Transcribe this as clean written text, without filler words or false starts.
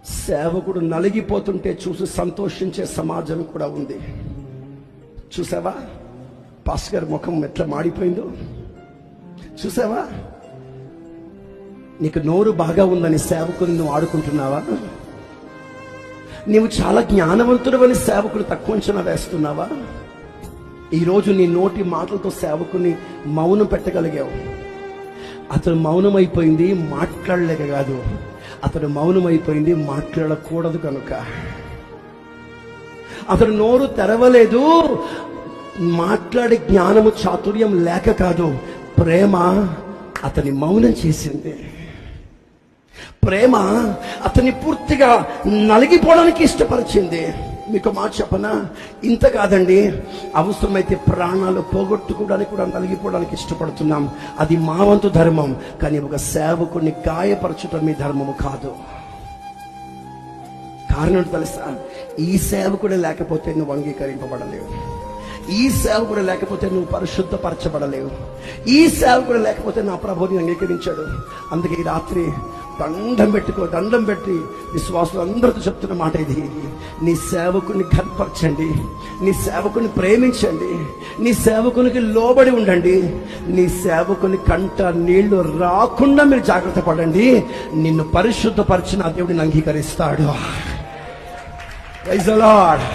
సేవకుడు నలిగిపోతుంటే చూసి సంతోషించే సమాజం కూడా ఉంది. చూసావా పాస్టర్ గారి ముఖం ఎట్లా మాడిపోయిందో? చూసావా? నీకు నోరు బాగా ఉందని సేవకుని నువ్వు ఆడుకుంటున్నావా? నీవు చాలా జ్ఞానవంతుడవని సేవకులు తక్కువ అంచనా వేస్తున్నావా? ఈరోజు నీ నోటి మాటలతో సేవకుని మౌనం పెట్టగలిగావు. అతను మౌనమైపోయింది మాట్లాడలేక కాదు, అతను మౌనమైపోయింది మాట్లాడకూడదు కనుక. అతను నోరు తెరవలేదు మాట్లాడే జ్ఞానము చాతుర్యం లేక కాదు, ప్రేమ అతని మౌనం చేసింది. ప్రేమ అతన్ని పూర్తిగా నలిగిపోవడానికి ఇష్టపరిచింది. మీకు మాట చెప్పనా? ఇంత కాదండి, అవసరమైతే ప్రాణాలు పోగొట్టుకోవడానికి కూడా నలిగిపోవడానికి ఇష్టపడుతున్నాం. అది మా వంతు ధర్మం. కానీ ఒక సేవకుని గాయపరచడం మీ ధర్మము కాదు. కారణం తెలుసా? ఈ సేవకుడే లేకపోతే నువ్వు అంగీకరింపబడలేవు. ఈ సేవకుడు లేకపోతే నువ్వు పరిశుద్ధపరచబడలేవు. ఈ సేవకుడు లేకపోతే నా ప్రభుని అంగీకరించాడు. అందుకే ఈ రాత్రి దండం పెట్టి విశ్వాసులు అందరితో చెప్తున్న మాట ఇది: నీ సేవకుని కనపరచండి, నీ సేవకుని ప్రేమించండి, నీ సేవకునికి లోబడి ఉండండి. నీ సేవకుని కంట నీళ్లు రాకుండా మీరు జాగ్రత్త పడండి. నిన్ను పరిశుద్ధపరిచిన దేవుడిని అంగీకరిస్తాడు. Praise the lord.